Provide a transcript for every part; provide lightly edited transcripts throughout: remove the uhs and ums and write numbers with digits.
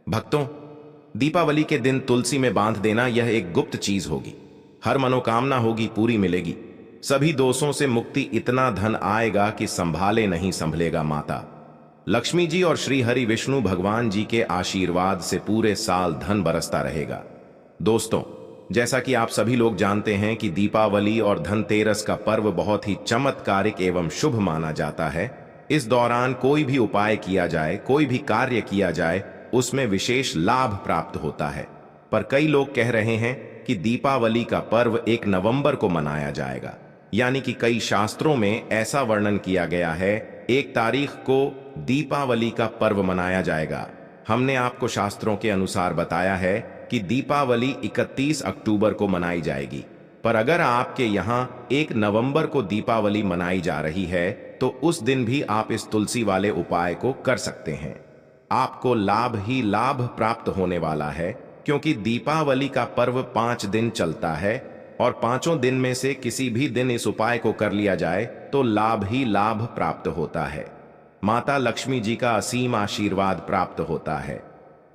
भक्तों, दीपावली के दिन तुलसी में बांध देना यह एक गुप्त चीज होगी। हर मनोकामना होगी पूरी मिलेगी। सभी दोषों से मुक्ति, इतना धन आएगा कि संभाले नहीं संभलेगा। माता लक्ष्मी जी और श्री हरि विष्णु भगवान जी के आशीर्वाद से पूरे साल धन बरसता रहेगा। दोस्तों, जैसा कि आप सभी लोग जानते हैं कि दीपावली और धनतेरस का पर्व बहुत ही चमत्कारिक एवं शुभ माना जाता है। इस दौरान कोई भी उपाय किया जाए, कोई भी कार्य किया जाए, उसमें विशेष लाभ प्राप्त होता है। पर कई लोग कह रहे हैं कि दीपावली का पर्व 1 नवंबर को मनाया जाएगा, यानी कि कई शास्त्रों में ऐसा वर्णन किया गया है 1 तारीख को दीपावली का पर्व मनाया जाएगा। हमने आपको शास्त्रों के अनुसार बताया है कि दीपावली 31 अक्टूबर को मनाई जाएगी। पर अगर आपके यहाँ 1 नवंबर को दीपावली मनाई जा रही है तो उस दिन भी आप इस तुलसी वाले उपाय को कर सकते हैं। आपको लाभ ही लाभ प्राप्त होने वाला है, क्योंकि दीपावली का पर्व 5 दिन चलता है और 5 दिन में से किसी भी दिन इस उपाय को कर लिया जाए तो लाभ ही लाभ प्राप्त होता है। माता लक्ष्मी जी का असीम आशीर्वाद प्राप्त होता है।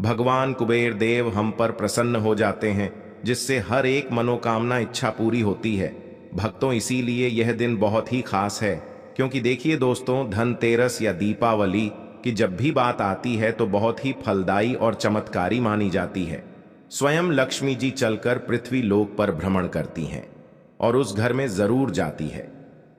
भगवान कुबेर देव हम पर प्रसन्न हो जाते हैं, जिससे हर एक मनोकामना इच्छा पूरी होती है। भक्तों, इसीलिए यह दिन बहुत ही खास है, क्योंकि देखिए दोस्तों, धनतेरस या दीपावली की जब भी बात आती है तो बहुत ही फलदायी और चमत्कारी मानी जाती है। स्वयं लक्ष्मी जी चलकर पृथ्वी लोक पर भ्रमण करती हैं और उस घर में जरूर जाती है।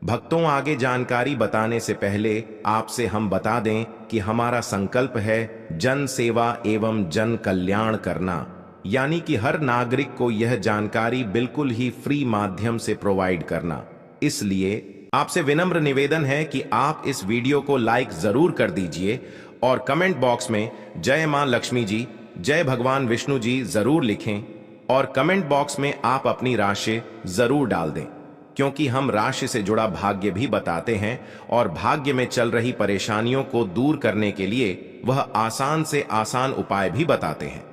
भक्तों, आगे जानकारी बताने से पहले आपसे हम बता दें कि हमारा संकल्प है जन सेवा एवं जन कल्याण करना, यानी कि हर नागरिक को यह जानकारी बिल्कुल ही फ्री माध्यम से प्रोवाइड करना। इसलिए आपसे विनम्र निवेदन है कि आप इस वीडियो को लाइक जरूर कर दीजिए और कमेंट बॉक्स में जय मां लक्ष्मी जी, जय भगवान विष्णु जी जरूर लिखें और कमेंट बॉक्स में आप अपनी राशि जरूर डाल दें, क्योंकि हम राशि से जुड़ा भाग्य भी बताते हैं और भाग्य में चल रही परेशानियों को दूर करने के लिए वह आसान से आसान उपाय भी बताते हैं।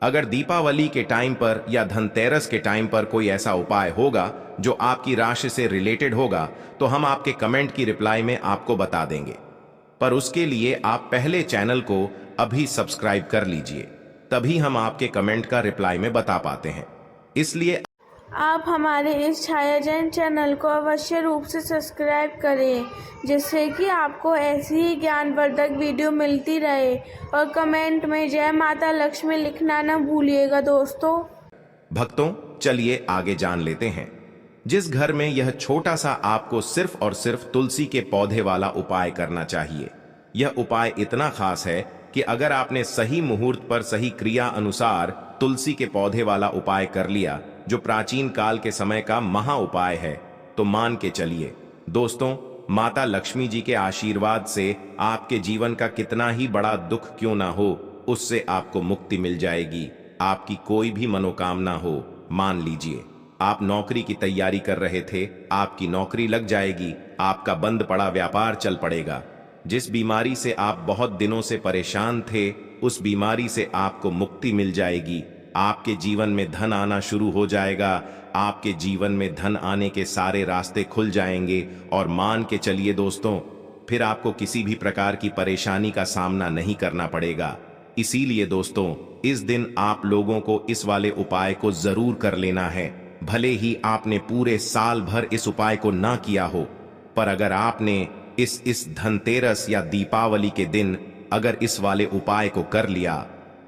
अगर दीपावली के टाइम पर या धनतेरस के टाइम पर कोई ऐसा उपाय होगा जो आपकी राशि से रिलेटेड होगा तो हम आपके कमेंट की रिप्लाई में आपको बता देंगे। पर उसके लिए आप पहले चैनल को अभी सब्सक्राइब कर लीजिए, तभी हम आपके कमेंट का रिप्लाई में बता पाते हैं। इसलिए आप हमारे इस छायाजन चैनल को अवश्य रूप से सब्सक्राइब करें, जिससे कि आपको ऐसी ही ज्ञानवर्धक वीडियो मिलती रहे। और कमेंट में जय माता लक्ष्मी लिखना न भूलिएगा दोस्तों। भक्तों, चलिए आगे जान लेते हैं। जिस घर में यह छोटा सा आपको सिर्फ और सिर्फ तुलसी के पौधे वाला उपाय करना चाहिए। यह उपाय इतना खास है कि अगर आपने सही मुहूर्त पर सही क्रिया अनुसार तुलसी के पौधे वाला उपाय कर लिया, जो प्राचीन काल के समय का महा उपाय है, तो मान के चलिए दोस्तों, माता लक्ष्मी जी के आशीर्वाद से आपके जीवन का कितना ही बड़ा दुख क्यों ना हो, उससे आपको मुक्ति मिल जाएगी। आपकी कोई भी मनोकामना हो, मान लीजिए आप नौकरी की तैयारी कर रहे थे, आपकी नौकरी लग जाएगी। आपका बंद पड़ा व्यापार चल पड़ेगा। जिस बीमारी से आप बहुत दिनों से परेशान थे, उस बीमारी से आपको मुक्ति मिल जाएगी। आपके जीवन में धन आना शुरू हो जाएगा। आपके जीवन में धन आने के सारे रास्ते खुल जाएंगे और मान के चलिए दोस्तों, फिर आपको किसी भी प्रकार की परेशानी का सामना नहीं करना पड़ेगा। इसीलिए दोस्तों, इस दिन आप लोगों को इस वाले उपाय को जरूर कर लेना है। भले ही आपने पूरे साल भर इस उपाय को ना किया हो, पर अगर आपने इस धनतेरस या दीपावली के दिन अगर इस वाले उपाय को कर लिया,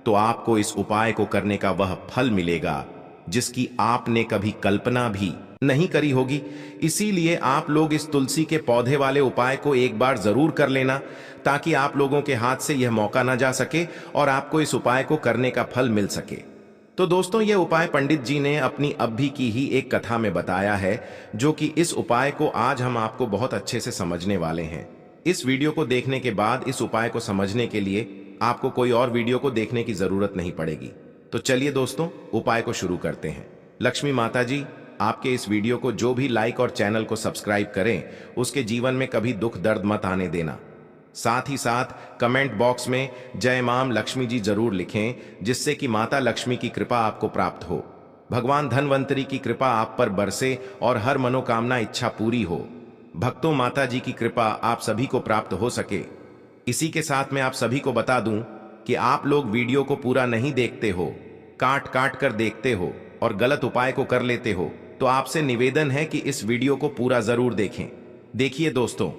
तो आपको इस उपाय को करने का वह फल मिलेगा जिसकी आपने कभी कल्पना भी नहीं करी होगी। इसीलिए आप लोग इस तुलसी के पौधे वाले उपाय को एक बार जरूर कर लेना, ताकि आप लोगों के हाथ से यह मौका ना जा सके और आपको इस उपाय को करने का फल मिल सके। तो दोस्तों, यह उपाय पंडित जी ने अपनी अभी की ही एक कथा में बताया है, जो कि इस उपाय को आज हम आपको बहुत अच्छे से समझने वाले हैं। इस वीडियो को देखने के बाद इस उपाय को समझने के लिए आपको कोई और वीडियो को देखने की जरूरत नहीं पड़ेगी। तो चलिए दोस्तों, उपाय को शुरू करते हैं। लक्ष्मी माता जी, आपके इस वीडियो को जो भी लाइक और चैनल को सब्सक्राइब करें, उसके जीवन में कभी दुख दर्द मत आने देना। साथ ही साथ कमेंट बॉक्स में जय मां लक्ष्मी जी जरूर लिखें, जिससे कि माता लक्ष्मी की कृपा आपको प्राप्त हो, भगवान धनवंतरी की कृपा आप पर बरसे और हर मनोकामना इच्छा पूरी हो। भक्तों, माता जी की कृपा आप सभी को प्राप्त हो सके। इसी के साथ मैं आप सभी को बता दूं कि आप लोग वीडियो को पूरा नहीं देखते हो, काट काट कर देखते हो और गलत उपाय को कर लेते हो। तो आपसे निवेदन है कि इस वीडियो को पूरा जरूर देखें। देखिए दोस्तों,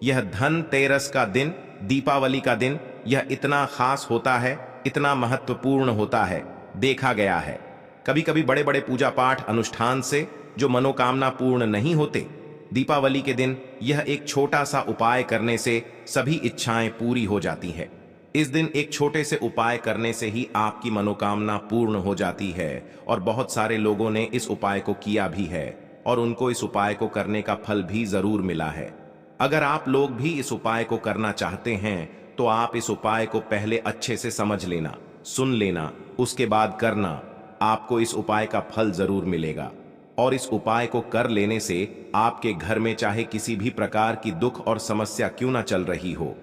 यह धनतेरस का दिन, दीपावली का दिन, यह इतना खास होता है, इतना महत्वपूर्ण होता है। देखा गया है कभी कभी बड़े बड़े पूजा पाठ अनुष्ठान से जो मनोकामना पूर्ण नहीं होते, दीपावली के दिन यह एक छोटा सा उपाय करने से सभी इच्छाएं पूरी हो जाती है। इस दिन एक छोटे से उपाय करने से ही आपकी मनोकामना पूर्ण हो जाती है और बहुत सारे लोगों ने इस उपाय को किया भी है और उनको इस उपाय को करने का फल भी जरूर मिला है। अगर आप लोग भी इस उपाय को करना चाहते हैं तो आप इस उपाय को पहले अच्छे से समझ लेना, सुन लेना, उसके बाद करना। आपको इस उपाय का फल जरूर मिलेगा और इस उपाय को कर लेने से आपके घर में चाहे किसी भी प्रकार की दुख और समस्या क्यों ना चल रही हो,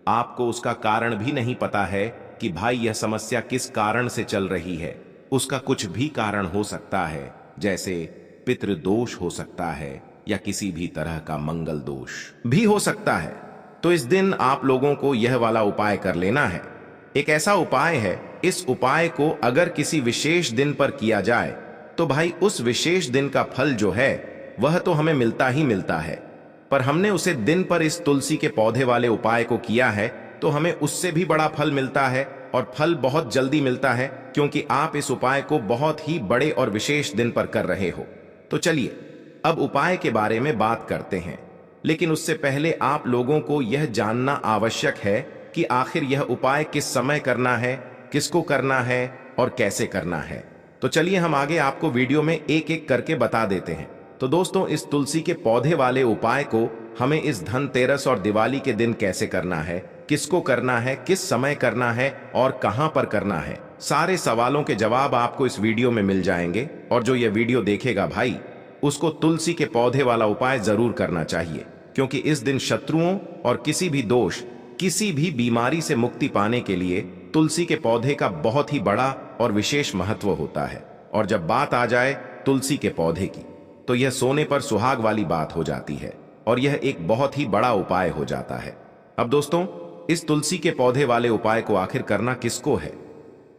आपको उसका कारण भी नहीं पता है कि भाई यह समस्या किस कारण से चल रही है। उसका कुछ भी कारण हो सकता है, जैसे पितृदोष हो सकता है या किसी भी तरह का मंगल दोष भी हो सकता है। तो इस दिन आप लोगों को यह वाला उपाय कर लेना है। एक ऐसा उपाय है, इस उपाय को अगर किसी विशेष दिन पर किया जाए तो भाई उस विशेष दिन का फल जो है वह तो हमें मिलता ही मिलता है, पर हमने उसे दिन पर इस तुलसी के पौधे वाले उपाय को किया है तो हमें उससे भी बड़ा फल मिलता है और फल बहुत जल्दी मिलता है, क्योंकि आप इस उपाय को बहुत ही बड़े और विशेष दिन पर कर रहे हो। तो चलिए अब उपाय के बारे में बात करते हैं, लेकिन उससे पहले आप लोगों को यह जानना आवश्यक है कि आखिर यह उपाय किस समय करना है, किसको करना है और कैसे करना है। तो चलिए हम आगे आपको वीडियो में एक एक करके बता देते हैं। तो दोस्तों, इस तुलसी के पौधे वाले उपाय को हमें इस धनतेरस और दिवाली के दिन कैसे करना है, किसको करना है, किस समय करना है और कहां पर करना है, सारे सवालों के जवाब आपको इस वीडियो में मिल जाएंगे। और जो यह वीडियो देखेगा भाई, उसको तुलसी के पौधे वाला उपाय जरूर करना चाहिए, क्योंकि इस दिन शत्रुओं और किसी भी दोष, किसी भी बीमारी से मुक्ति पाने के लिए तुलसी के पौधे का बहुत ही बड़ा और विशेष महत्व होता है। और जब बात आ जाए तुलसी के पौधे की, तो यह सोने पर सुहाग वाली बात हो जाती है और यह एक बहुत ही बड़ा उपाय हो जाता है। अब दोस्तों, इस तुलसी के पौधे वाले उपाय को आखिर करना किसको है,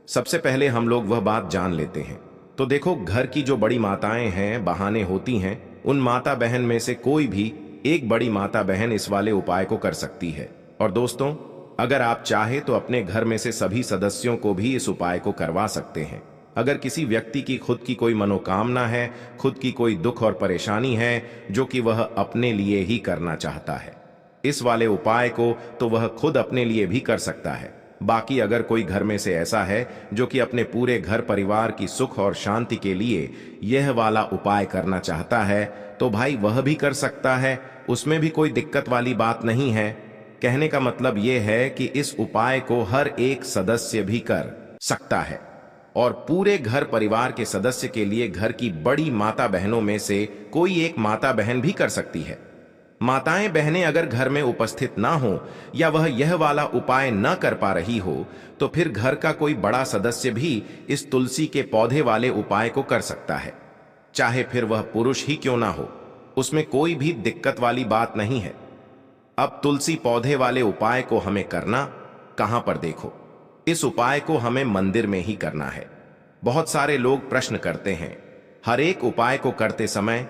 सबसे पहले हम लोग वह बात जान लेते हैं। तो देखो, घर की जो बड़ी माताएं हैं, बहाने होती हैं, उन माता बहन में से कोई भी एक बड़ी माता बहन इस वाले उपाय को कर सकती है। और दोस्तों, अगर आप चाहे तो अपने घर में से सभी सदस्यों को भी इस उपाय को करवा सकते हैं। अगर किसी व्यक्ति की खुद की कोई मनोकामना है, खुद की कोई दुख और परेशानी है जो कि वह अपने लिए ही करना चाहता है, इस वाले उपाय को तो वह खुद अपने लिए भी कर सकता है। बाकी अगर कोई घर में से ऐसा है जो कि अपने पूरे घर परिवार की सुख और शांति के लिए यह वाला उपाय करना चाहता है, तो भाई वह भी कर सकता है, उसमें भी कोई दिक्कत वाली बात नहीं है। कहने का मतलब यह है कि इस उपाय को हर एक सदस्य भी कर सकता है और पूरे घर परिवार के सदस्य के लिए घर की बड़ी माता बहनों में से कोई एक माता बहन भी कर सकती है। माताएं बहनें अगर घर में उपस्थित ना हो या वह यह वाला उपाय न कर पा रही हो, तो फिर घर का कोई बड़ा सदस्य भी इस तुलसी के पौधे वाले उपाय को कर सकता है, चाहे फिर वह पुरुष ही क्यों ना हो, उसमें कोई भी दिक्कत वाली बात नहीं है। अब तुलसी पौधे वाले उपाय को हमें करना कहां पर, देखो, इस उपाय को हमें मंदिर में ही करना है। बहुत सारे लोग प्रश्न करते हैं, हर एक उपाय को करते समय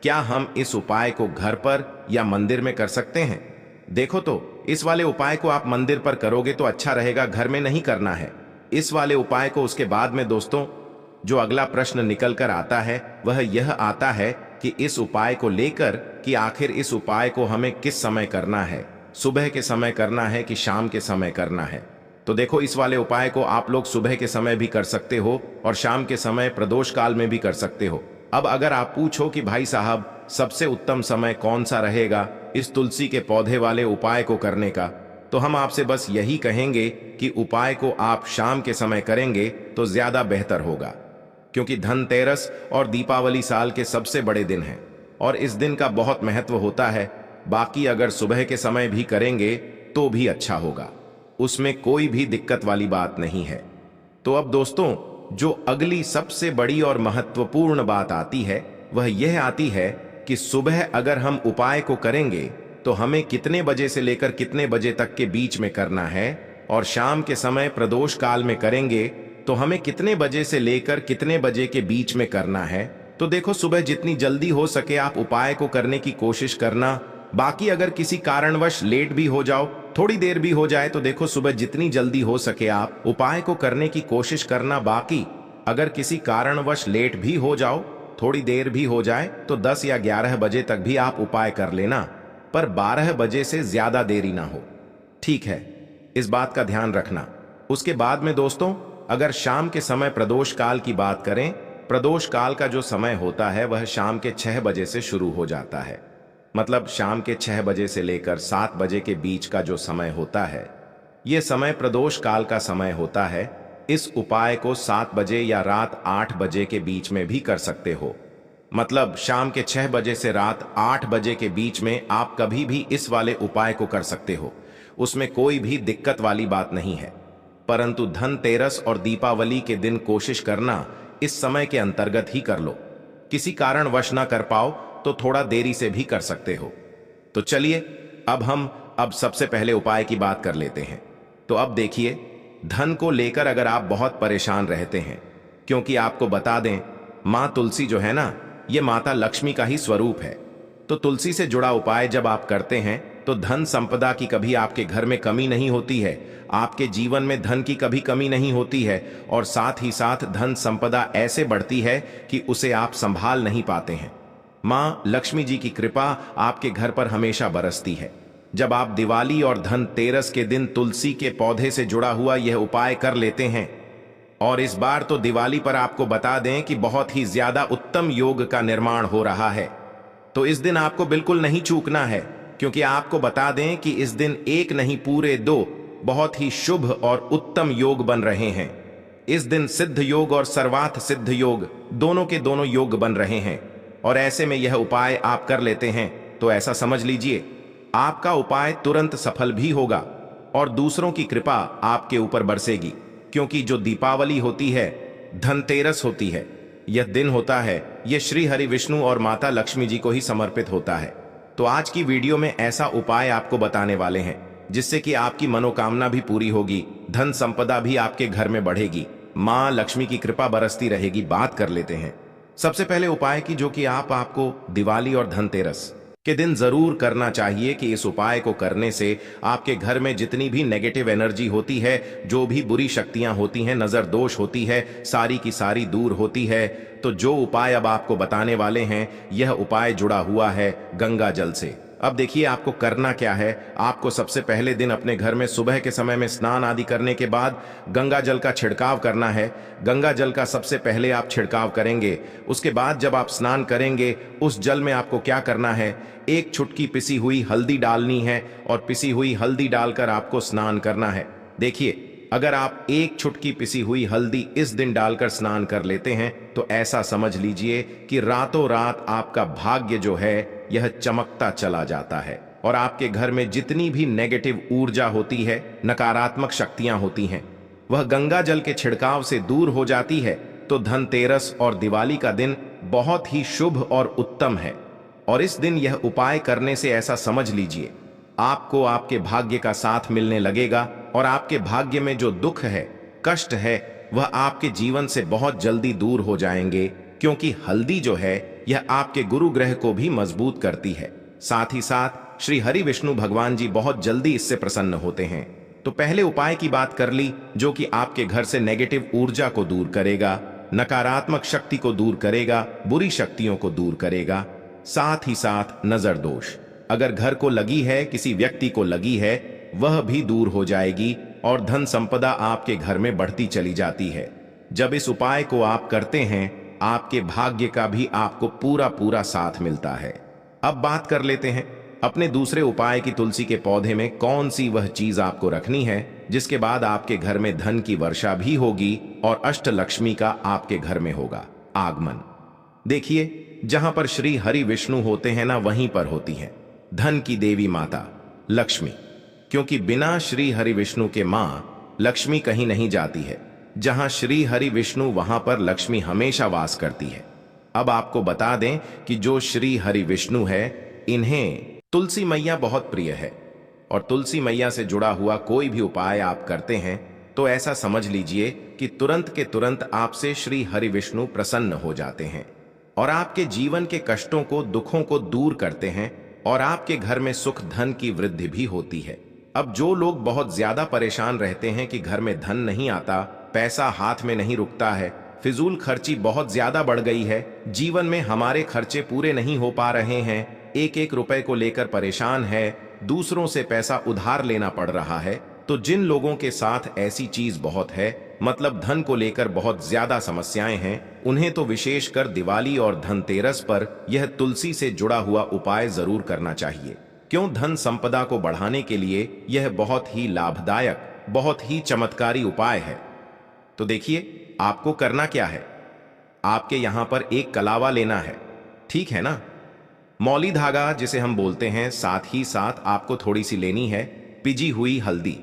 क्या हम इस उपाय को घर पर या मंदिर में कर सकते हैं? देखो, तो इस वाले उपाय को आप मंदिर पर करोगे तो अच्छा रहेगा, घर में नहीं करना है इस वाले उपाय को। उसके बाद में दोस्तों, जो अगला प्रश्न निकल कर आता है वह यह आता है कि इस उपाय को लेकर कि आखिर इस उपाय को हमें किस समय करना है, सुबह के समय करना है कि शाम के समय करना है। तो देखो, इस वाले उपाय को आप लोग सुबह के समय भी कर सकते हो और शाम के समय प्रदोष काल में भी कर सकते हो। अब अगर आप पूछो कि भाई साहब सबसे उत्तम समय कौन सा रहेगा इस तुलसी के पौधे वाले उपाय को करने का, तो हम आपसे बस यही कहेंगे कि उपाय को आप शाम के समय करेंगे तो ज्यादा बेहतर होगा, क्योंकि धनतेरस और दीपावली साल के सबसे बड़े दिन हैं और इस दिन का बहुत महत्व होता है। बाकी अगर सुबह के समय भी करेंगे तो भी अच्छा होगा, उसमें कोई भी दिक्कत वाली बात नहीं है। तो अब दोस्तों, जो अगली सबसे बड़ी और महत्वपूर्ण बात आती है वह यह आती है कि सुबह अगर हम उपाय को करेंगे तो हमें कितने बजे से लेकर कितने बजे तक के बीच में करना है, और शाम के समय प्रदोष काल में करेंगे तो हमें कितने बजे से लेकर कितने बजे के बीच में करना है? तो देखो, सुबह जितनी जल्दी हो सके आप उपाय को करने की कोशिश करना। बाकी अगर किसी कारणवश लेट भी हो जाओ, थोड़ी देर भी हो जाए, तो देखो सुबह जितनी जल्दी हो सके आप उपाय को करने की कोशिश करना। बाकी अगर किसी कारणवश लेट भी हो जाओ, थोड़ी देर भी हो जाए, तो 10 या 11 बजे तक भी आप उपाय कर लेना, पर 12 बजे से ज्यादा देरी ना हो। ठीक है, इस बात का ध्यान रखना। उसके बाद में दोस्तों, अगर शाम के समय प्रदोष काल की बात करें, प्रदोष काल का जो समय होता है वह शाम के 6 बजे से शुरू हो जाता है। मतलब शाम के 6 बजे से लेकर 7 बजे के बीच का जो समय होता है, यह समय प्रदोष काल का समय होता है। इस उपाय को 7 बजे या रात 8 बजे के बीच में भी कर सकते हो। मतलब शाम के 6 बजे से रात 8 बजे के बीच में आप कभी भी इस वाले उपाय को कर सकते हो, उसमें कोई भी दिक्कत वाली बात नहीं है। परंतु धनतेरस और दीपावली के दिन कोशिश करना इस समय के अंतर्गत ही कर लो। किसी कारणवश ना कर पाओ तो थोड़ा देरी से भी कर सकते हो। तो चलिए अब सबसे पहले उपाय की बात कर लेते हैं। तो अब देखिए, धन को लेकर अगर आप बहुत परेशान रहते हैं, क्योंकि आपको बता दें, माँ तुलसी जो है ना, ये माता लक्ष्मी का ही स्वरूप है। तो तुलसी से जुड़ा उपाय जब आप करते हैं तो धन संपदा की कभी आपके घर में कमी नहीं होती है, आपके जीवन में धन की कभी कमी नहीं होती है, और साथ ही साथ धन संपदा ऐसे बढ़ती है कि उसे आप संभाल नहीं पाते हैं। माँ लक्ष्मी जी की कृपा आपके घर पर हमेशा बरसती है। जब आप दिवाली और धनतेरस के दिन तुलसी के पौधे से जुड़ा हुआ यह उपाय कर लेते हैं, और इस बार तो दिवाली पर आपको बता दें कि बहुत ही ज्यादा उत्तम योग का निर्माण हो रहा है, तो इस दिन आपको बिल्कुल नहीं चूकना है, क्योंकि आपको बता दें कि इस दिन एक नहीं पूरे 2 बहुत ही शुभ और उत्तम योग बन रहे हैं। इस दिन सिद्ध योग और सर्वार्थ सिद्ध योग दोनों के दोनों योग बन रहे हैं, और ऐसे में यह उपाय आप कर लेते हैं तो ऐसा समझ लीजिए आपका उपाय तुरंत सफल भी होगा और दूसरों की कृपा आपके ऊपर बरसेगी। क्योंकि जो दीपावली होती है, धनतेरस होती है, यह दिन होता है, यह श्री हरि विष्णु और माता लक्ष्मी जी को ही समर्पित होता है। तो आज की वीडियो में ऐसा उपाय आपको बताने वाले हैं जिससे कि आपकी मनोकामना भी पूरी होगी, धन संपदा भी आपके घर में बढ़ेगी, माँ लक्ष्मी की कृपा बरसती रहेगी। बात कर लेते हैं सबसे पहले उपाय की, जो कि आपको दिवाली और धनतेरस के दिन जरूर करना चाहिए। कि इस उपाय को करने से आपके घर में जितनी भी नेगेटिव एनर्जी होती है, जो भी बुरी शक्तियां होती हैं, नजर दोष होती है, सारी की सारी दूर होती है। तो जो उपाय अब आपको बताने वाले हैं, यह उपाय जुड़ा हुआ है गंगा जल से। अब देखिए आपको करना क्या है। आपको सबसे पहले दिन अपने घर में सुबह के समय में स्नान आदि करने के बाद गंगा जल का छिड़काव करना है। गंगा जल का सबसे पहले आप छिड़काव करेंगे। उसके बाद जब आप स्नान करेंगे, उस जल में आपको क्या करना है, 1 चुटकी पिसी हुई हल्दी डालनी है, और पिसी हुई हल्दी डालकर आपको स्नान करना है। देखिए, अगर आप 1 चुटकी पिसी हुई हल्दी इस दिन डालकर स्नान कर लेते हैं तो ऐसा समझ लीजिए कि रातों रात आपका भाग्य जो है यह चमकता चला जाता है, और आपके घर में जितनी भी नेगेटिव ऊर्जा होती है, नकारात्मक शक्तियां होती हैं, वह गंगा जल के छिड़काव से दूर हो जाती है। तो धनतेरस और दिवाली का दिन बहुत ही शुभ और उत्तम है, और इस दिन यह उपाय करने से ऐसा समझ लीजिए आपको आपके भाग्य का साथ मिलने लगेगा, और आपके भाग्य में जो दुख है, कष्ट है, वह आपके जीवन से बहुत जल्दी दूर हो जाएंगे। क्योंकि हल्दी जो है यह आपके गुरु ग्रह को भी मजबूत करती है। साथ ही साथ श्री हरि विष्णु भगवान जी बहुत जल्दी इससे प्रसन्न होते हैं। तो पहले उपाय की बात कर ली, जो कि आपके घर से नेगेटिव ऊर्जा को दूर करेगा, नकारात्मक शक्ति को दूर करेगा, बुरी शक्तियों को दूर करेगा। साथ ही साथ नजर दोष अगर घर को लगी है, किसी व्यक्ति को लगी है, वह भी दूर हो जाएगी, और धन संपदा आपके घर में बढ़ती चली जाती है। जब इस उपाय को आप करते हैं, आपके भाग्य का भी आपको पूरा पूरा साथ मिलता है। अब बात कर लेते हैं अपने दूसरे उपाय की। तुलसी के पौधे में कौन सी वह चीज आपको रखनी है जिसके बाद आपके घर में धन की वर्षा भी होगी और अष्ट लक्ष्मी का आपके घर में होगा आगमन। देखिए, जहां पर श्री हरि विष्णु होते हैं ना, वहीं पर होती है धन की देवी माता लक्ष्मी। क्योंकि बिना श्री हरि विष्णु के मां लक्ष्मी कहीं नहीं जाती है। जहां श्री हरि विष्णु, वहां पर लक्ष्मी हमेशा वास करती है। अब आपको बता दें कि जो श्री हरि विष्णु है, इन्हें तुलसी मैया बहुत प्रिय है। और तुलसी मैया से जुड़ा हुआ कोई भी उपाय आप करते हैं तो ऐसा समझ लीजिए कि तुरंत के तुरंत आपसे श्री हरि विष्णु प्रसन्न हो जाते हैं और आपके जीवन के कष्टों को, दुखों को दूर करते हैं और आपके घर में सुख धन की वृद्धि भी होती है। अब जो लोग बहुत ज्यादा परेशान रहते हैं कि घर में धन नहीं आता, पैसा हाथ में नहीं रुकता है, फिजूल खर्ची बहुत ज्यादा बढ़ गई है, जीवन में हमारे खर्चे पूरे नहीं हो पा रहे हैं, एक एक रुपए को लेकर परेशान है, दूसरों से पैसा उधार लेना पड़ रहा है, तो जिन लोगों के साथ ऐसी चीज बहुत है, मतलब धन को लेकर बहुत ज्यादा समस्याएं हैं, उन्हें तो विशेषकर दिवाली और धनतेरस पर यह तुलसी से जुड़ा हुआ उपाय जरूर करना चाहिए। क्यों, धन संपदा को बढ़ाने के लिए यह बहुत ही लाभदायक, बहुत ही चमत्कारी उपाय है। तो देखिए आपको करना क्या है। आपके यहां पर एक कलावा लेना है, ठीक है ना, मौली धागा जिसे हम बोलते हैं, साथ ही साथ आपको थोड़ी सी लेनी है पिजी हुई हल्दी।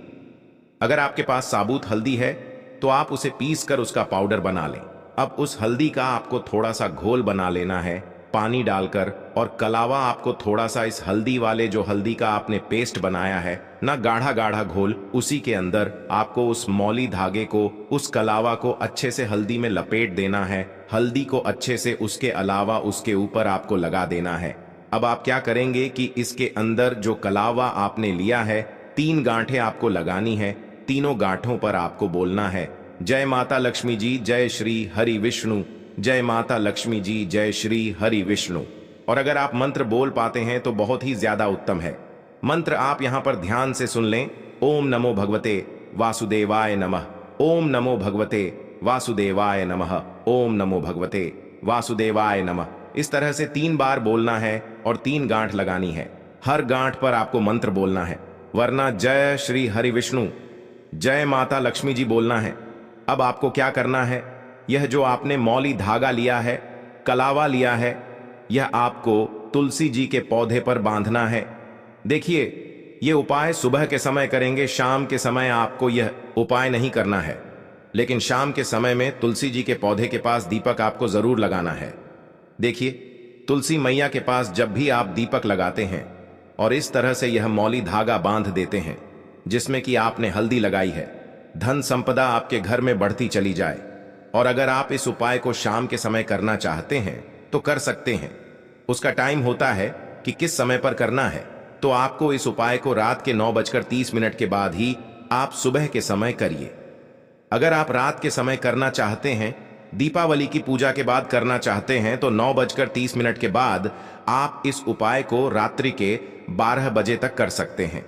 अगर आपके पास साबुत हल्दी है तो आप उसे पीस कर उसका पाउडर बना लें। अब उस हल्दी का आपको थोड़ा सा घोल बना लेना है पानी डालकर, और कलावा आपको थोड़ा सा इस हल्दी वाले, जो हल्दी का आपने पेस्ट बनाया है ना, गाढ़ा गाढ़ा घोल, उसी के अंदर आपको उस मौली धागे को, उस कलावा को अच्छे से हल्दी में लपेट देना है। हल्दी को अच्छे से उसके अलावा उसके ऊपर आपको लगा देना है। अब आप क्या करेंगे कि इसके अंदर जो कलावा आपने लिया है, 3 गांठें आपको लगानी है। तीनों गांठों पर आपको बोलना है, जय माता लक्ष्मी जी, जय श्री हरि विष्णु, जय माता लक्ष्मी जी, जय श्री हरि विष्णु। और अगर आप मंत्र बोल पाते हैं तो बहुत ही ज्यादा उत्तम है। मंत्र आप यहां पर ध्यान से सुन लें। ओम नमो भगवते वासुदेवाय नमः, ओम नमो भगवते वासुदेवाय नमः, ओम नमो भगवते वासुदेवाय नमः। इस तरह से 3 बार बोलना है और 3 गांठ लगानी है। हर गांठ पर आपको मंत्र बोलना है, वरना जय श्री हरि विष्णु, जय माता लक्ष्मी जी बोलना है। अब आपको क्या करना है, यह जो आपने मौली धागा लिया है, कलावा लिया है, यह आपको तुलसी जी के पौधे पर बांधना है। देखिए यह उपाय सुबह के समय करेंगे, शाम के समय आपको यह उपाय नहीं करना है, लेकिन शाम के समय में तुलसी जी के पौधे के पास दीपक आपको जरूर लगाना है। देखिए तुलसी मैया के पास जब भी आप दीपक लगाते हैं और इस तरह से यह मौली धागा बांध देते हैं जिसमें कि आपने हल्दी लगाई है, धन संपदा आपके घर में बढ़ती चली जाए। और अगर आप इस उपाय को शाम के समय करना चाहते हैं तो कर सकते हैं। उसका टाइम होता है कि किस समय पर करना है, तो आपको इस उपाय को रात के 9:30 के बाद ही आप सुबह के समय करिए। अगर आप रात के समय करना चाहते हैं, दीपावली की पूजा के बाद करना चाहते हैं, तो 9:30 के बाद आप इस उपाय को रात्रि के 12 बजे तक कर सकते हैं,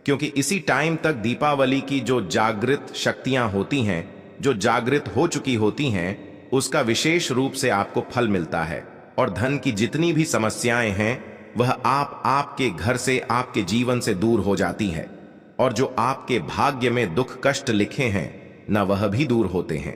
क्योंकि इसी टाइम तक दीपावली की जो जागृत शक्तियां होती हैं, जो जागृत हो चुकी होती हैं, उसका विशेष रूप से आपको फल मिलता है और धन की जितनी भी समस्याएं हैं वह आपके घर से, आपके जीवन से दूर हो जाती है, और जो आपके भाग्य में दुख कष्ट लिखे हैं न, वह भी दूर होते हैं।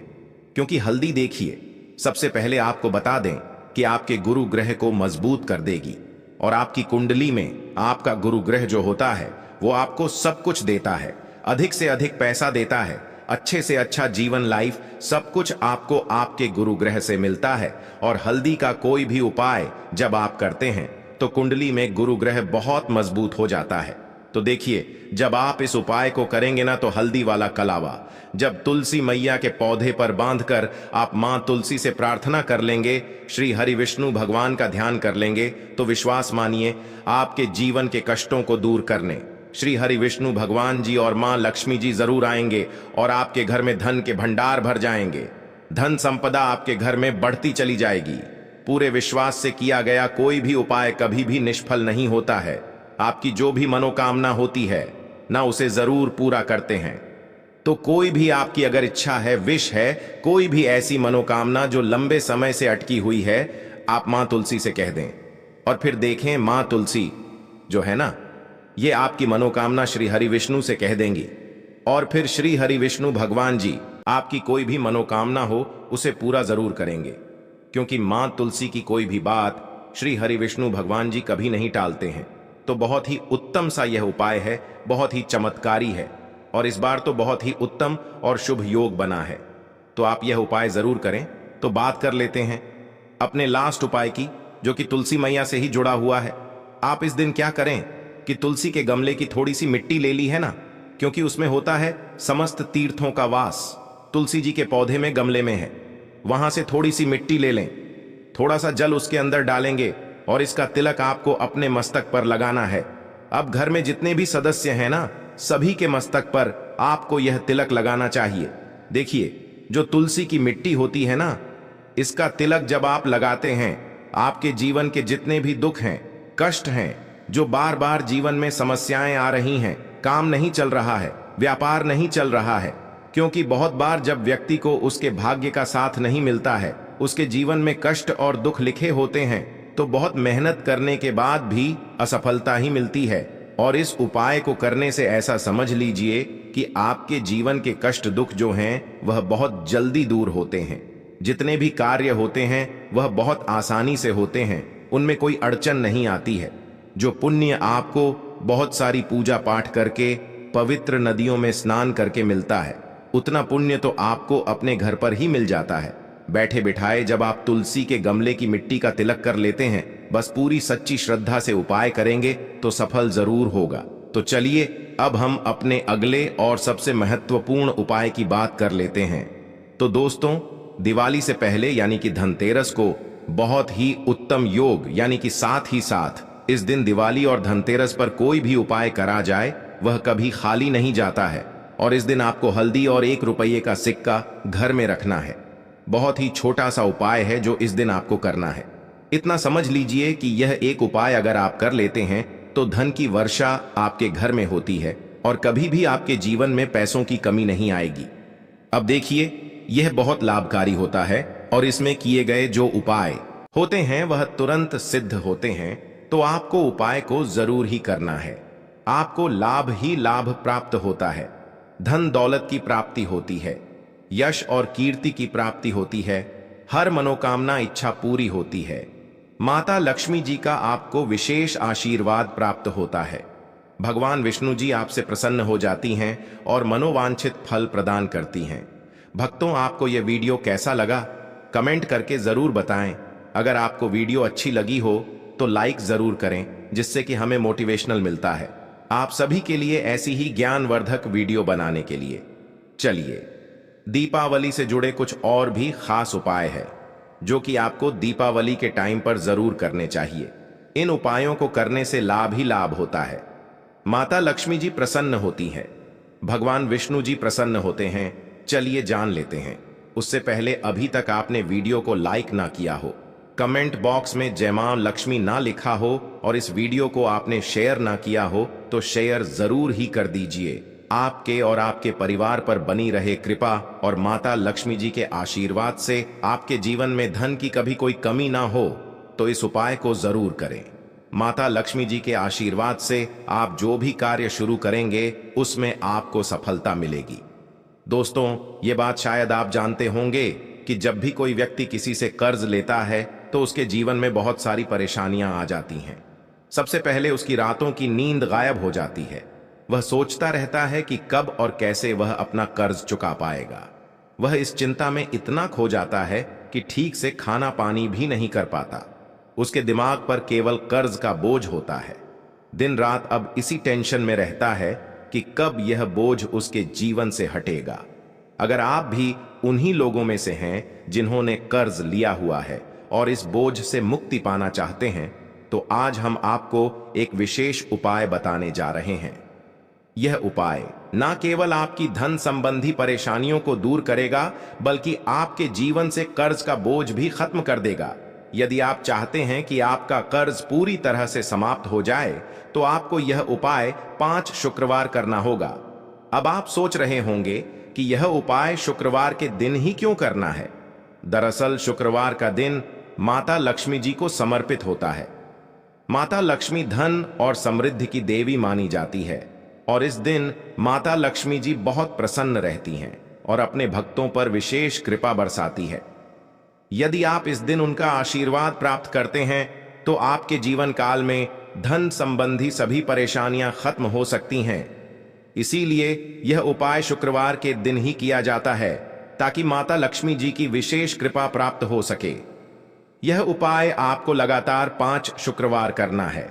क्योंकि हल्दी देखिए, सबसे पहले आपको बता दें कि आपके गुरु ग्रह को मजबूत कर देगी, और आपकी कुंडली में आपका गुरु ग्रह जो होता है वो आपको सब कुछ देता है, अधिक से अधिक पैसा देता है, अच्छे से अच्छा जीवन लाइफ, सब कुछ आपको आपके गुरु ग्रह से मिलता है। और हल्दी का कोई भी उपाय जब आप करते हैं तो कुंडली में गुरु ग्रह बहुत मजबूत हो जाता है। तो देखिए जब आप इस उपाय को करेंगे ना, तो हल्दी वाला कलावा जब तुलसी मैया के पौधे पर बांधकर आप मां तुलसी से प्रार्थना कर लेंगे, श्री हरि विष्णु भगवान का ध्यान कर लेंगे, तो विश्वास मानिए आपके जीवन के कष्टों को दूर करने श्री हरि विष्णु भगवान जी और मां लक्ष्मी जी जरूर आएंगे और आपके घर में धन के भंडार भर जाएंगे। धन संपदा आपके घर में बढ़ती चली जाएगी। पूरे विश्वास से किया गया कोई भी उपाय कभी भी निष्फल नहीं होता है। आपकी जो भी मनोकामना होती है ना, उसे जरूर पूरा करते हैं। तो कोई भी आपकी अगर इच्छा है, विश है, कोई भी ऐसी मनोकामना जो लंबे समय से अटकी हुई है, आप मां तुलसी से कह दें और फिर देखें मां तुलसी जो है ना, ये आपकी मनोकामना श्री हरि विष्णु से कह देंगी, और फिर श्री हरि विष्णु भगवान जी आपकी कोई भी मनोकामना हो उसे पूरा जरूर करेंगे। क्योंकि मां तुलसी की कोई भी बात श्री हरि विष्णु भगवान जी कभी नहीं टालते हैं। तो बहुत ही उत्तम सा यह उपाय है, बहुत ही चमत्कारी है, और इस बार तो बहुत ही उत्तम और शुभ योग बना है। तो आप यह उपाय जरूर करें। तो बात कर लेते हैं अपने लास्ट उपाय की, जो कि तुलसी मैया से ही जुड़ा हुआ है। आप इस दिन क्या करें, कि तुलसी के गमले की थोड़ी सी मिट्टी ले ली है ना, क्योंकि उसमें होता है समस्त तीर्थों का वास। तुलसी जी के पौधे में गमले में है, वहां से थोड़ी सी मिट्टी ले लें, थोड़ा सा जल उसके अंदर डालेंगे और इसका तिलक आपको अपने मस्तक पर लगाना है। अब घर में जितने भी सदस्य हैं ना, सभी के मस्तक पर आपको यह तिलक लगाना चाहिए। देखिए, जो तुलसी की मिट्टी होती है ना, इसका तिलक जब आप लगाते हैं, आपके जीवन के जितने भी दुख हैं, कष्ट हैं, जो बार बार जीवन में समस्याएं आ रही हैं, काम नहीं चल रहा है, व्यापार नहीं चल रहा है, क्योंकि बहुत बार जब व्यक्ति को उसके भाग्य का साथ नहीं मिलता है, उसके जीवन में कष्ट और दुख लिखे होते हैं, तो बहुत मेहनत करने के बाद भी असफलता ही मिलती है। और इस उपाय को करने से ऐसा समझ लीजिए कि आपके जीवन के कष्ट दुख जो हैं वह बहुत जल्दी दूर होते हैं। जितने भी कार्य होते हैं वह बहुत आसानी से होते हैं, उनमें कोई अड़चन नहीं आती है। जो पुण्य आपको बहुत सारी पूजा पाठ करके, पवित्र नदियों में स्नान करके मिलता है, उतना पुण्य तो आपको अपने घर पर ही मिल जाता है। बैठे बिठाए जब आप तुलसी के गमले की मिट्टी का तिलक कर लेते हैं, बस पूरी सच्ची श्रद्धा से उपाय करेंगे तो सफल जरूर होगा। तो चलिए अब हम अपने अगले और सबसे महत्वपूर्ण उपाय की बात कर लेते हैं। तो दोस्तों, दिवाली से पहले यानी कि धनतेरस को बहुत ही उत्तम योग यानी कि साथ ही साथ इस दिन दिवाली और धनतेरस पर कोई भी उपाय करा जाए वह कभी खाली नहीं जाता है। और इस दिन आपको हल्दी और 1 रुपये का सिक्का घर में रखना है। बहुत ही छोटा सा उपाय है जो इस दिन आपको करना है। इतना समझ लीजिए कि यह एक उपाय अगर आप कर लेते हैं तो धन की वर्षा आपके घर में होती है और कभी भी आपके जीवन में पैसों की कमी नहीं आएगी। अब देखिए, यह बहुत लाभकारी होता है और इसमें किए गए जो उपाय होते हैं वह तुरंत सिद्ध होते हैं। तो आपको उपाय को जरूर ही करना है। आपको लाभ ही लाभ प्राप्त होता है, धन दौलत की प्राप्ति होती है, यश और कीर्ति की प्राप्ति होती है, हर मनोकामना इच्छा पूरी होती है। माता लक्ष्मी जी का आपको विशेष आशीर्वाद प्राप्त होता है। भगवान विष्णु जी आपसे प्रसन्न हो जाती हैं और मनोवांछित फल प्रदान करती हैं। भक्तों, आपको यह वीडियो कैसा लगा कमेंट करके जरूर बताएं। अगर आपको वीडियो अच्छी लगी हो तो लाइक जरूर करें, जिससे कि हमें मोटिवेशनल मिलता है आप सभी के लिए ऐसी ही ज्ञानवर्धक वीडियो बनाने के लिए। चलिए, दीपावली से जुड़े कुछ और भी खास उपाय है जो कि आपको दीपावली के टाइम पर जरूर करने चाहिए। इन उपायों को करने से लाभ ही लाभ होता है। माता लक्ष्मी जी प्रसन्न होती हैं, भगवान विष्णु जी प्रसन्न होते हैं। चलिए जान लेते हैं। उससे पहले अभी तक आपने वीडियो को लाइक ना किया हो, कमेंट बॉक्स में जय मां लक्ष्मी ना लिखा हो और इस वीडियो को आपने शेयर ना किया हो तो शेयर जरूर ही कर दीजिए। आपके और आपके परिवार पर बनी रहे कृपा और माता लक्ष्मी जी के आशीर्वाद से आपके जीवन में धन की कभी कोई कमी ना हो, तो इस उपाय को जरूर करें। माता लक्ष्मी जी के आशीर्वाद से आप जो भी कार्य शुरू करेंगे उसमें आपको सफलता मिलेगी। दोस्तों, ये बात शायद आप जानते होंगे कि जब भी कोई व्यक्ति किसी से कर्ज लेता है तो उसके जीवन में बहुत सारी परेशानियां आ जाती हैं। सबसे पहले उसकी रातों की नींद गायब हो जाती है। वह सोचता रहता है कि कब और कैसे वह अपना कर्ज चुका पाएगा। वह इस चिंता में इतना खो जाता है कि ठीक से खाना पानी भी नहीं कर पाता। उसके दिमाग पर केवल कर्ज का बोझ होता है। दिन रात अब इसी टेंशन में रहता है कि कब यह बोझ उसके जीवन से हटेगा। अगर आप भी उन्हीं लोगों में से हैं जिन्होंने कर्ज लिया हुआ है और इस बोझ से मुक्ति पाना चाहते हैं, तो आज हम आपको एक विशेष उपाय बताने जा रहे हैं। यह उपाय न केवल आपकी धन संबंधी परेशानियों को दूर करेगा, बल्कि आपके जीवन से कर्ज का बोझ भी खत्म कर देगा। यदि आप चाहते हैं कि आपका कर्ज पूरी तरह से समाप्त हो जाए, तो आपको यह उपाय 5 शुक्रवार करना होगा। अब आप सोच रहे होंगे कि यह उपाय शुक्रवार के दिन ही क्यों करना है। दरअसल शुक्रवार का दिन माता लक्ष्मी जी को समर्पित होता है। माता लक्ष्मी धन और समृद्धि की देवी मानी जाती है और इस दिन माता लक्ष्मी जी बहुत प्रसन्न रहती हैं और अपने भक्तों पर विशेष कृपा बरसाती है। यदि आप इस दिन उनका आशीर्वाद प्राप्त करते हैं तो आपके जीवन काल में धन संबंधी सभी परेशानियां खत्म हो सकती हैं। इसीलिए यह उपाय शुक्रवार के दिन ही किया जाता है ताकि माता लक्ष्मी जी की विशेष कृपा प्राप्त हो सके। यह उपाय आपको लगातार 5 शुक्रवार करना है।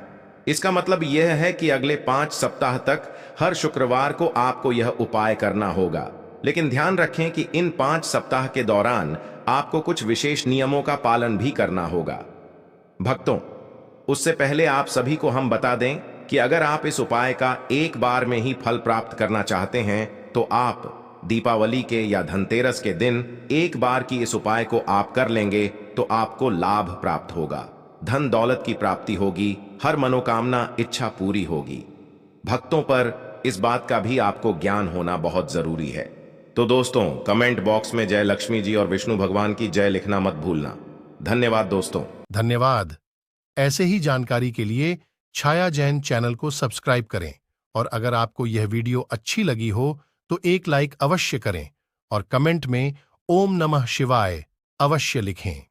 इसका मतलब यह है कि अगले 5 सप्ताह तक हर शुक्रवार को आपको यह उपाय करना होगा। लेकिन ध्यान रखें कि इन 5 सप्ताह के दौरान आपको कुछ विशेष नियमों का पालन भी करना होगा। भक्तों, उससे पहले आप सभी को हम बता दें कि अगर आप इस उपाय का एक बार में ही फल प्राप्त करना चाहते हैं तो आप दीपावली के या धनतेरस के दिन एक बार की इस उपाय को आप कर लेंगे तो आपको लाभ प्राप्त होगा, धन दौलत की प्राप्ति होगी, हर मनोकामना इच्छा पूरी होगी। भक्तों पर इस बात का भी आपको ज्ञान होना बहुत जरूरी है। तो दोस्तों, कमेंट बॉक्स में जय लक्ष्मी जी और विष्णु भगवान की जय लिखना मत भूलना। धन्यवाद दोस्तों। धन्यवाद। ऐसे ही जानकारी के लिए छाया जैन चैनल को सब्सक्राइब करें और अगर आपको यह वीडियो अच्छी लगी हो तो एक लाइक अवश्य करें और कमेंट में ओम नमः शिवाय अवश्य लिखें।